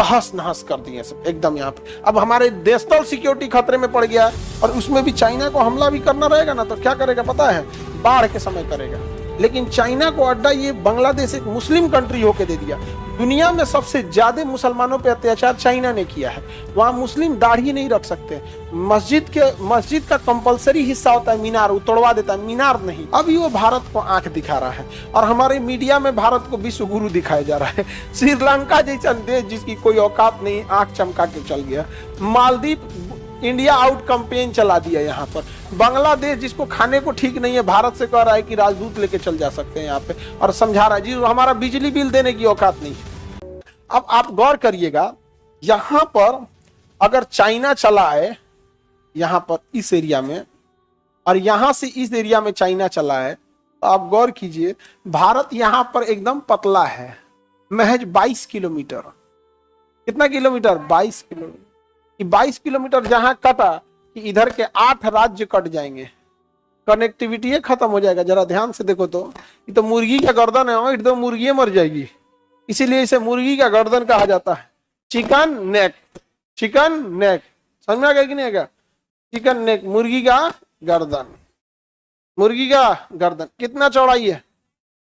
तहस नहस कर दिए सब एकदम यहाँ पे। अब हमारे देश तल सिक्योरिटी खतरे में पड़ गया है और उसमें भी चाइना को हमला भी करना रहेगा ना, तो क्या करेगा पता है? बाढ़ के समय करेगा। लेकिन चाइना को अड्डा ये बांग्लादेश एक मुस्लिम कंट्री होके दे दिया। दुनिया में सबसे ज्यादा मुसलमानों पे अत्याचार चाइना ने किया है। वहां मुस्लिम दाढ़ी नहीं रख सकते। मस्जिद का कंपलसरी हिस्सा होता है मीनार, वो तोड़वा देता है, मीनार नहीं। अभी वो भारत को आंख दिखा रहा है और हमारे मीडिया में भारत को विश्व गुरु दिखाया जा रहा है। श्रीलंका जैसा देश जिसकी कोई औकात नहीं, आंख चमका के चल गया। मालदीव इंडिया आउट कैंपेन चला दिया यहाँ पर। बांग्लादेश जिसको खाने को ठीक नहीं है, भारत से कह रहा है कि राजदूत लेके चल जा सकते हैं यहाँ पे, और समझा रहा है जी हमारा बिजली बिल देने की औकात नहीं है। अब आप गौर करिएगा, यहाँ पर अगर चाइना चला है यहाँ पर इस एरिया में, और यहां से इस एरिया में चाइना चला है, तो आप गौर कीजिए भारत यहाँ पर एकदम पतला है, महज 22 किलोमीटर। कितना किलोमीटर? 22 किलोमीटर। 22 किलोमीटर जहां कटा कि इधर के 8 राज्य कट जाएंगे, कनेक्टिविटी खत्म हो जाएगा। जरा ध्यान से देखो तो, ये तो मुर्गी का गर्दन है, तो मुर्गी मर जाएगी, इसीलिए इसे मुर्गी का गर्दन कहा जाता है। चिकन नेक, चिकन नेक, समझ में आ गया कि नहीं आएगा? चिकन नेक, मुर्गी का गर्दन, मुर्गी का गर्दन। कितना चौड़ाई है?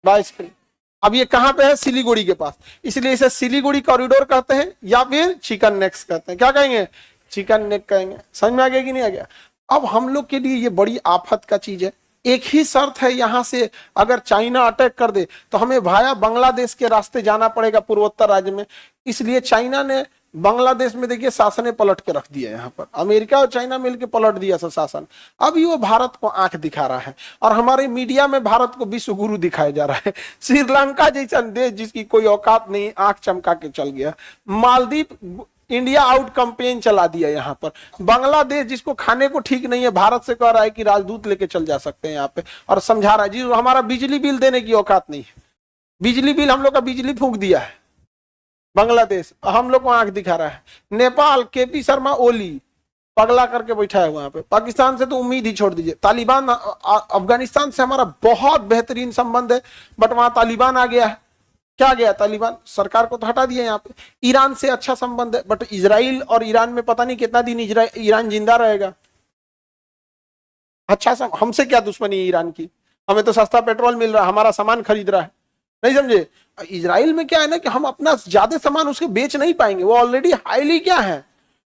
22 किलोमीटर। अब ये कहां पे है? सिलीगुड़ी के पास, इसलिए इसे सिलीगुड़ी कॉरिडोर कहते हैं या फिर चिकन नेक्स कहते हैं। क्या कहेंगे? चिकन नेक कहेंगे। समझ में आ गया कि नहीं आ गया? अब हम लोग के लिए ये बड़ी आफत का चीज है। एक ही शर्त है, यहां से अगर चाइना अटैक कर दे तो हमें भाया बांग्लादेश के रास्ते जाना पड़ेगा, पूर्वोत्तर राज्य में। इसलिए चाइना ने बांग्लादेश में देखिए शासन पलट के रख दिया। यहाँ पर अमेरिका और चाइना मिलकर पलट दिया शासन। अभी वो भारत को आंख दिखा रहा है और हमारे मीडिया में भारत को विश्व गुरु दिखाया जा रहा है। श्रीलंका जैसा देश जिसकी कोई औकात नहीं, आंख चमका के चल गया। मालदीव इंडिया आउट कैंपेन चला दिया यहाँ पर। बांग्लादेश जिसको खाने को ठीक नहीं है, भारत से कह रहा है कि राजदूत लेके चल जा सकते हैं यहाँ पे, और समझा रहा है जी हमारा बिजली बिल देने की औकात नहीं है। बिजली बिल, हम लोग का बिजली फूंक दिया है बांग्लादेश, हम लोग को आंख दिखा रहा है। नेपाल केपी शर्मा ओली पगला करके बैठा है वहां पे। पाकिस्तान से तो उम्मीद ही छोड़ दीजिए। तालिबान, अफगानिस्तान से हमारा बहुत बेहतरीन संबंध है, बट वहां तालिबान आ गया है। क्या गया तालिबान? सरकार को तो हटा दिया यहाँ पे। ईरान से अच्छा संबंध है, बट इजराइल और ईरान में पता नहीं कितना दिन ईरान जिंदा रहेगा। अच्छा, हमसे क्या दुश्मनी है ईरान की? हमें तो सस्ता पेट्रोल मिल रहा है, हमारा सामान खरीद रहा है, नहीं समझे? इजराइल में क्या है ना कि हम अपना ज्यादा सामान उसके बेच नहीं पाएंगे, वो ऑलरेडी हाईली क्या है,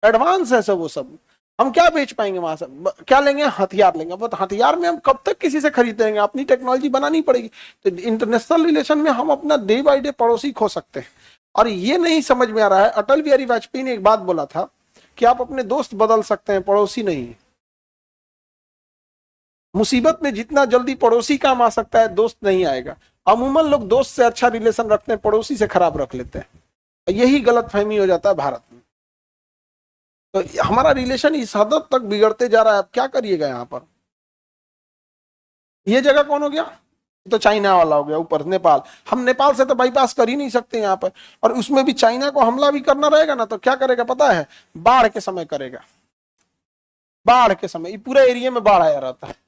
एडवांस है सब। वो सब हम क्या बेच पाएंगे वहां से? क्या लेंगे? हथियार लेंगे। बट हथियार में हम कब तक किसी से खरीदेंगे? अपनी टेक्नोलॉजी बनानी पड़ेगी। तो इंटरनेशनल रिलेशन में हम अपना डे बाय डे पड़ोसी खो सकते हैं, और ये नहीं समझ में आ रहा है। अटल बिहारी वाजपेयी ने एक बात बोला था कि आप अपने दोस्त बदल सकते हैं, पड़ोसी नहीं। मुसीबत में जितना जल्दी पड़ोसी काम आ सकता है, दोस्त नहीं आएगा। अमूमन लोग दोस्त से अच्छा रिलेशन रखते हैं, पड़ोसी से खराब रख लेते हैं। यही गलतफहमी हो जाता है भारत में। तो हमारा रिलेशन इस हद तक बिगड़ते जा रहा है। अब क्या करिएगा यहाँ पर? ये जगह कौन हो गया? तो चाइना वाला हो गया, ऊपर नेपाल। हम नेपाल से तो बाईपास कर ही नहीं सकते यहाँ पर, और उसमें भी चाइना को हमला भी करना रहेगा ना, तो क्या करेगा पता है? बाढ़ के समय करेगा। बाढ़ के समय पूरे एरिया में बाढ़ आया रहता है।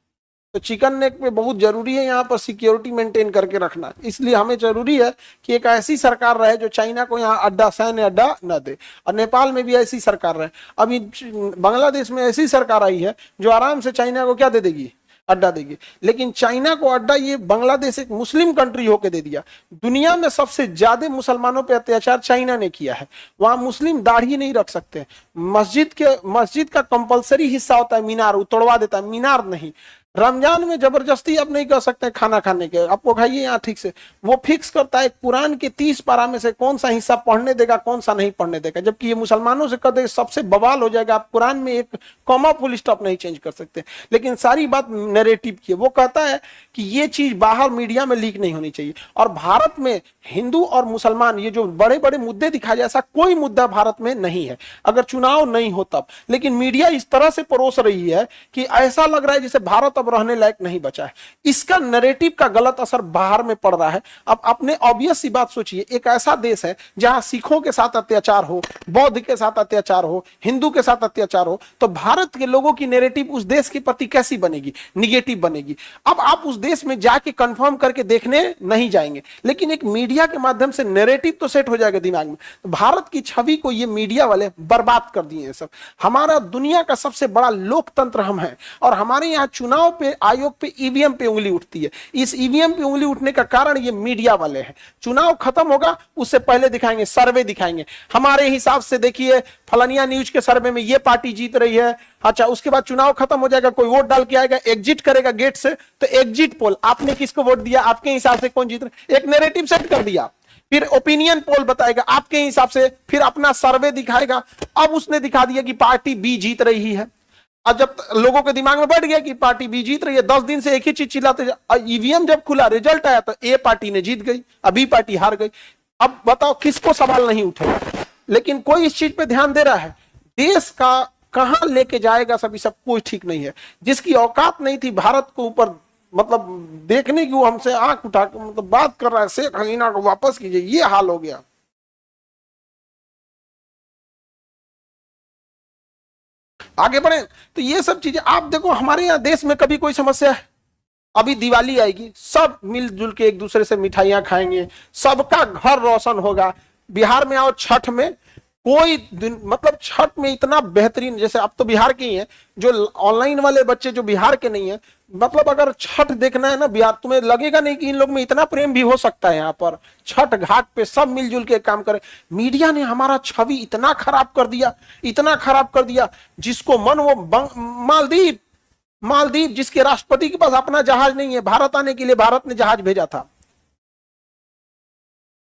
तो चिकन नेक में बहुत जरूरी है यहाँ पर सिक्योरिटी मेंटेन करके रखना। इसलिए हमें जरूरी है कि एक ऐसी सरकार रहे जो चाइना को यहाँ अड्डा, सैन्य अड्डा न दे, और नेपाल में भी ऐसी सरकार रहे। अभी बांग्लादेश में ऐसी सरकार आई है जो आराम से चाइना को क्या दे देगी? अड्डा देगी। लेकिन चाइना को अड्डा ये बांग्लादेश एक मुस्लिम कंट्री होके दे दिया। दुनिया में सबसे ज्यादा मुसलमानों पे अत्याचार चाइना ने किया है। वहां मुस्लिम दाढ़ी नहीं रख सकते। मस्जिद का कंपलसरी हिस्सा होता है मीनार, वो तोड़वा देता है, मीनार नहीं। रमजान में जबरदस्ती आप नहीं कर सकते खाना खाने के, आपको खाइए यहाँ ठीक से। वो फिक्स करता है कुरान के 30 पारा में से कौन सा हिस्सा पढ़ने देगा, कौन सा नहीं पढ़ने देगा। जबकि ये मुसलमानों से कहते सबसे बवाल हो जाएगा, आप कुरान में एक कॉमा फुल स्टॉप नहीं चेंज कर सकते। लेकिन सारी बात नैरेटिव की है। वो कहता है कि ये चीज बाहर मीडिया में लीक नहीं होनी चाहिए। और भारत में हिंदू और मुसलमान ये जो बड़े बड़े मुद्दे दिखाए जाए, ऐसा कोई मुद्दा भारत में नहीं है, अगर चुनाव नहीं हो तब। लेकिन मीडिया इस तरह से परोस रही है कि ऐसा लग रहा है जैसे भारत अब रहने लायक नहीं बचा है। इसका नैरेटिव का गलत असर बाहर में पड़ रहा है। अब अपने ऑब्वियस सी बात सोचिए, एक ऐसा देश है जहां सिखों के साथ अत्याचार हो, बौद्ध के साथ अत्याचार हो, हिंदू के साथ अत्याचार हो, तो भारत के लोगों की नैरेटिव उस देश के प्रति कैसी बनेगी? निगेटिव बनेगी। अब आप उस देश में जाके कंफर्म करके देखने नहीं जाएंगे, लेकिन एक मीडिया के माध्यम से नैरेटिव तो सेट हो जाएगा दिमाग में। तो भारत की छवि को ये मीडिया वाले बर्बाद कर दिए हैं सब। हमारा दुनिया का सबसे बड़ा लोकतंत्र हम हैं, और हमारे यहाँ चुनाव पे, आयोग पे, ईवीएम पे उंगली उठती है। इस ईवीएम पे उंगली उठने का कारण ये मीडिया वाले हैं। चुनाव खत्म होगा उससे पहले दिखाएंगे, सर्वे दिखाएंगे, हमारे हिसाब से देखिए फलानिया न्यूज के सर्वे में ये पार्टी जीत रही है। अच्छा, उसके बाद चुनाव खत्म हो जाएगा, कोई वोट डाल के आएगा, एग्जिट करेगा गेट से, तो एग्जिट पोल, आपने किसको वोट दिया, आपके हिसाब से कौन जीत रहा है, एक नैरेटिव सेट कर दिया। फिर ओपिनियन पोल बताएगा आपके हिसाब से, फिर अपना सर्वे दिखाएगा। अब उसने दिखा दिया कि पार्टी बी जीत रही है। अब जब लोगों के दिमाग में बैठ गया कि पार्टी बी जीत रही है, 10 दिन से एक ही चीज चिल्लाते, ईवीएम जब खुला, रिजल्ट आया तो ए पार्टी ने जीत गई, बी पार्टी हार गई। अब बताओ किसको सवाल नहीं उठेगा? लेकिन कोई इस चीज पे ध्यान दे रहा है? देश का कहां लेके जाएगा सभी, सब कोई ठीक नहीं है। जिसकी औकात नहीं थी भारत को ऊपर मतलब देखने की, वो हमसे आंख उठा के मतलब बात कर रहा है, शेख हसीना को वापस कीजिए, ये हाल हो गया। आगे बढ़े तो ये सब चीजें आप देखो, हमारे यहाँ देश में कभी कोई समस्या है? अभी दिवाली आएगी, सब मिलजुल के एक दूसरे से मिठाइयां खाएंगे, सबका घर रोशन होगा। बिहार में आओ, छठ में कोई दिन मतलब छठ में इतना बेहतरीन, जैसे अब तो बिहार के ही हैं, जो ऑनलाइन वाले बच्चे जो बिहार के नहीं है, मतलब अगर छठ देखना है ना बिहार, तुम्हें लगेगा नहीं कि इन लोग में इतना प्रेम भी हो सकता है। यहाँ पर छठ घाट पे सब मिलजुल के काम करे। मीडिया ने हमारा छवि इतना खराब कर दिया, इतना खराब कर दिया, जिसको मन वो मालदीव जिसके राष्ट्रपति के पास अपना जहाज नहीं है, भारत आने के लिए भारत ने जहाज भेजा था,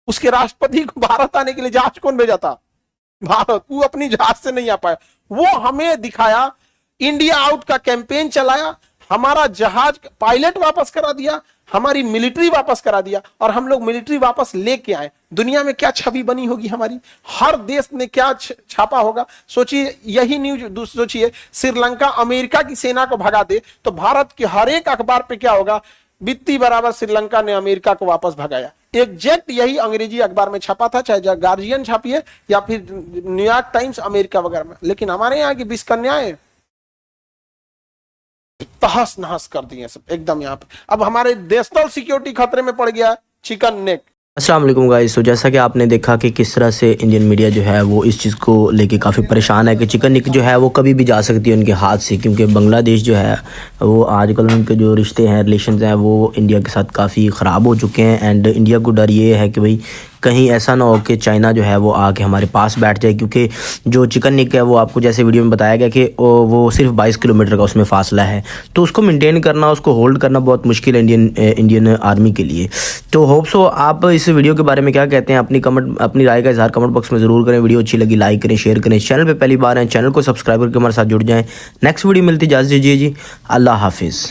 उसके राष्ट्रपति को भारत आने के लिए जहाज कौन भेजा था? भारत। वो अपनी जहाज से नहीं आ पाया, वो हमें दिखाया, इंडिया आउट का कैंपेन चलाया, हमारा जहाज पायलट वापस करा दिया, हमारी मिलिट्री वापस करा दिया, और हम लोग मिलिट्री वापस लेके आए। दुनिया में क्या छवि बनी होगी हमारी, हर देश ने क्या छापा होगा। सोचिए, यही न्यूज सोचिए, श्रीलंका अमेरिका की सेना को भगा दे तो भारत के हर एक अखबार पे क्या होगा, बित्ती बराबर श्रीलंका ने अमेरिका को वापस भगाया। एग्जैक्ट यही अंग्रेजी अखबार में छपा था, चाहे गार्जियन छापिए या फिर न्यूयॉर्क टाइम्स अमेरिका वगैरह में। लेकिन हमारे यहाँ की 20 कन्याएं तहस नहस कर दिए सब एकदम यहाँ पे। अब हमारे नेशनल सिक्योरिटी खतरे में पड़ गया, चिकन नेक। अस्सलाम वालेकुम गाइस। तो जैसा कि आपने देखा कि किस तरह से इंडियन मीडिया जो है वो इस चीज़ को लेके काफ़ी परेशान है कि चिकन निक जो है वो कभी भी जा सकती है उनके हाथ से, क्योंकि बांग्लादेश जो है वो आजकल उनके जो रिश्ते हैं, रिलेशंस हैं, वो इंडिया के साथ काफ़ी ख़राब हो चुके हैं। एंड इंडिया को डर ये है कि भाई कहीं ऐसा ना हो कि चाइना जो है वो आके हमारे पास बैठ जाए, क्योंकि जो चिकन निक है वो आपको जैसे वीडियो में बताया गया कि वो सिर्फ 22 किलोमीटर का उसमें फासला है, तो उसको मेंटेन करना, उसको होल्ड करना बहुत मुश्किल है इंडियन आर्मी के लिए। तो होप सो आप इस वीडियो के बारे में क्या कहते हैं, अपनी राय का इजहार कमेंट बॉक्स में ज़रूर करें। वीडियो अच्छी लगी लाइक करें, शेयर करें। चैनल पर पहली बार हैं, चैनल को सब्सक्राइब करके हमारे साथ जुड़ जाएँ। नेक्स्ट वीडियो मिलती, इजाज़त दीजिए जी, अल्लाह हाफिज़।